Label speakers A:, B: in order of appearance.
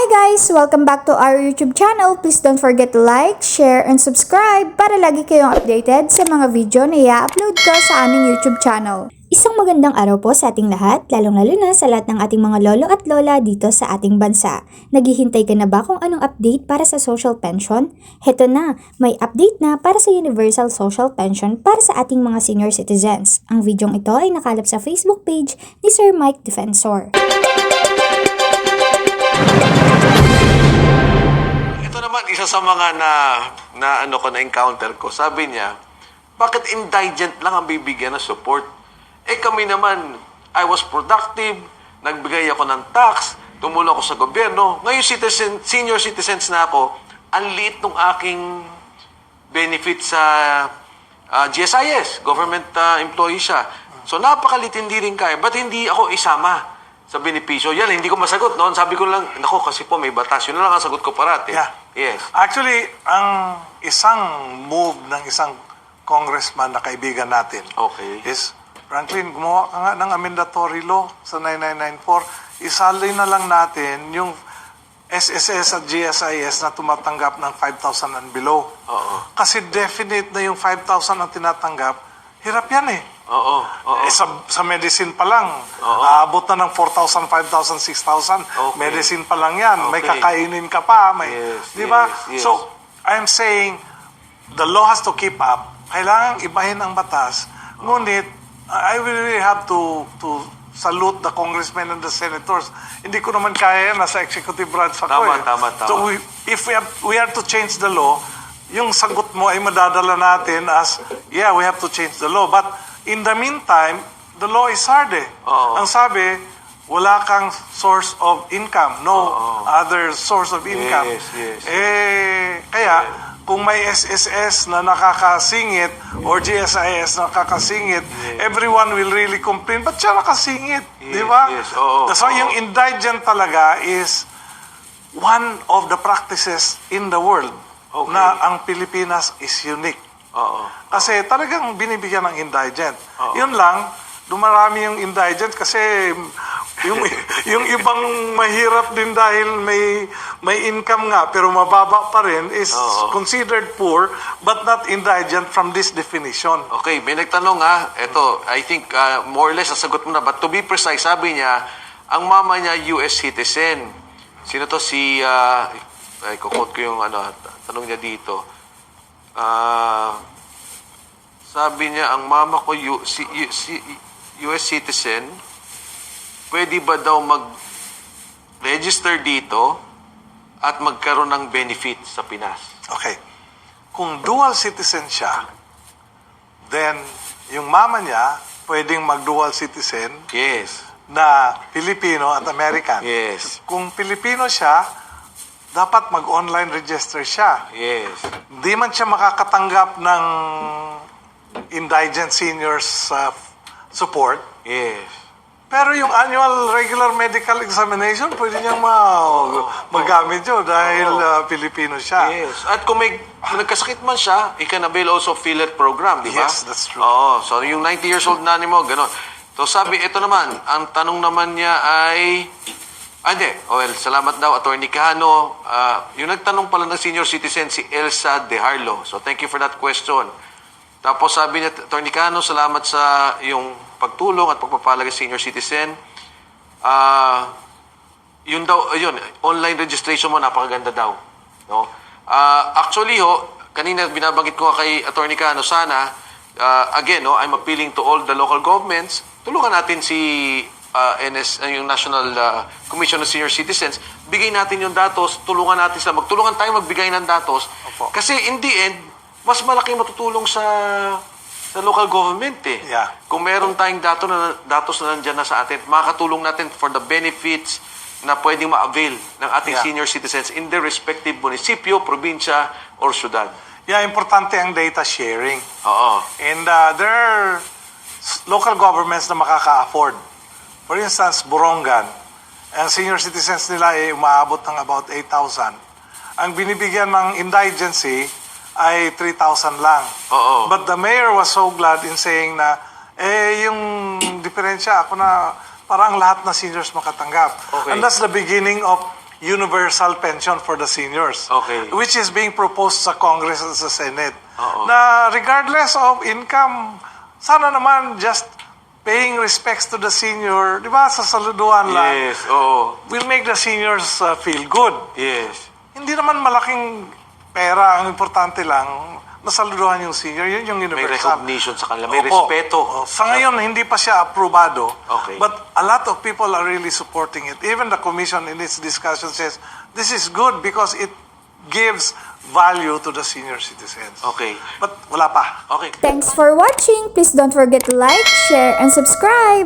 A: Hi guys! Welcome back to our YouTube channel. Please don't forget to like, share, and subscribe para lagi kayong updated sa mga video na i-upload ko sa aming YouTube channel. Isang magandang araw po sa ating lahat, lalong-lalo na sa lahat ng ating mga lolo at lola dito sa ating bansa. Naghihintay ka na ba kung anong update para sa social pension? Heto na, may update na para sa Universal Social Pension para sa ating mga senior citizens. Ang videong ito ay nakalap sa Facebook page ni Sir Mike Defensor.
B: Ito naman, isa sa mga na-encounter ko. Sabi niya, bakit indigent lang ang bibigyan ng support? Kami naman, I was productive, nagbigay ako ng tax, tumulong ako sa gobyerno. Ngayon, senior citizens na ako, ang liit ng aking benefit sa GSIS, government employee siya. So, napakalit, hindi rin kaya. Ba't hindi ako isama sa benepisyo? Yan, hindi ko masagot noon. Sabi ko lang, nako, kasi po may batas. Yun na lang ang sagot ko parati.
C: Yeah.
B: Yes.
C: Actually, ang isang move ng isang congressman na kaibigan natin
B: Okay.
C: is, Franklin, gumawa ka nga ng amendatory law sa 9994. Isalay na lang natin yung SSS at GSIS na tumatanggap ng 5,000 and below.
B: Oo.
C: Kasi definite na yung 5,000 ang tinatanggap, hirap yan eh.
B: Oo.
C: Sa medicine pa lang,
B: Oo.
C: aabot na ng 4,000, 5,000, 6,000.
B: Okay.
C: Medicine pa lang yan. May
B: Okay.
C: kakainin ka pa.
B: Yes,
C: di ba?
B: yes.
C: So, I'm saying, the law has to keep up. Kailangan ibahin ang batas. Ngunit, I will really have to salute the congressmen and the senators. Hindi ko naman kaya yan. Nasa executive branch ako.
B: Tama.
C: So, if we have to change the law, yung sagot mo ay madadala natin as, yeah, we have to change the law. But in the meantime, the law is hard eh.
B: Oo.
C: Ang sabi, wala kang source of income. No other source of income.
B: Yes.
C: Kaya, kung may SSS na nakakasingit or GSIS na nakakasingit, everyone will really complain. Ba't siya nakasingit? Di ba?
B: Yes. Oo.
C: So, yung indigent talaga is one of the practices in the world
B: Okay.
C: na ang Pilipinas is unique.
B: Oo.
C: Kasi talagang binibigyan ng indigent. Yun lang, dumarami yung indigent kasi yung ibang mahirap din dahil may income nga pero mababa pa rin is considered poor but not indigent from this definition.
B: Okay, may nagtanong ito, I think more or less nasagot mo na, but to be precise, sabi niya, ang mama niya US citizen. Sino to? Si, kukot ko yung tanong niya dito. Sabi niya, ang mama ko US citizen, pwede ba daw mag-register dito at magkaroon ng benefit sa Pinas?
C: Okay. Kung dual citizen siya, then yung mama niya pwedeng mag-dual citizen
B: Yes.
C: na Filipino at American.
B: Yes.
C: Kung Filipino siya, dapat mag-online register siya.
B: Yes.
C: Hindi man siya makakatanggap ng indigent seniors support.
B: Yes.
C: Pero yung annual regular medical examination, pwede niyang magamit yun dahil Filipino siya.
B: Yes. At kung may nagkasakit man siya, he can avail also PhilHealth program, di ba?
C: Yes, that's true.
B: Oo. So, yung 90 years old na mo, gano'n. So, sabi, ito naman, ang tanong naman niya ay... salamat daw, Attorney Cano. Yung nagtanong pala ng senior citizen, si Elsa De Harlo. So, thank you for that question. Tapos sabi niya, Attorney Cano, salamat sa yung pagtulong at pagpapalagay senior citizen. Yun, online registration mo, napakaganda daw. No? Actually, kanina binabanggit ko kay Attorney Cano, sana, again, I'm appealing to all the local governments, tulungan natin si yung National Commission of Senior Citizens, bigay natin yung datos, tulungan natin sila, magtulungan tayo magbigay ng datos.
C: Opo.
B: Kasi in the end, mas malaki matutulong sa local government eh.
C: Yeah.
B: Kung meron tayong datos na nandyan na sa atin, makakatulong natin for the benefits na pwedeng ma-avail ng ating senior citizens in their respective munisipyo, probinsya, or syudad.
C: Yeah, importante ang data sharing.
B: Oo.
C: And there are local governments na makaka-afford. For instance, Borongan, ang senior citizens nila ay umaabot ng about 8,000. Ang binibigyan ng indigency ay 3,000 lang.
B: Oo.
C: But the mayor was so glad in saying na, yung diferensya, ako na, parang lahat na seniors makatanggap.
B: Okay.
C: And that's the beginning of universal pension for the seniors.
B: Okay.
C: Which is being proposed sa Congress at sa Senate.
B: Oo.
C: Na regardless of income, sana naman just paying respects to the senior, di ba, sa saluduhan lang,
B: Yes, oo.
C: will make the seniors feel good.
B: Yes.
C: Hindi naman malaking pera, ang importante lang, nasaluduhan yung senior, yun yung
B: May
C: universal.
B: recognition sa kanila, may
C: Opo.
B: respeto.
C: Sa ngayon, hindi pa siya aprobado.
B: Okay.
C: But a lot of people are really supporting it. Even the commission in its discussion says, this is good because it gives value to the senior citizens.
B: Okay.
C: But wala pa.
B: Okay.
A: Thanks for watching. Please don't forget to like, share, and subscribe.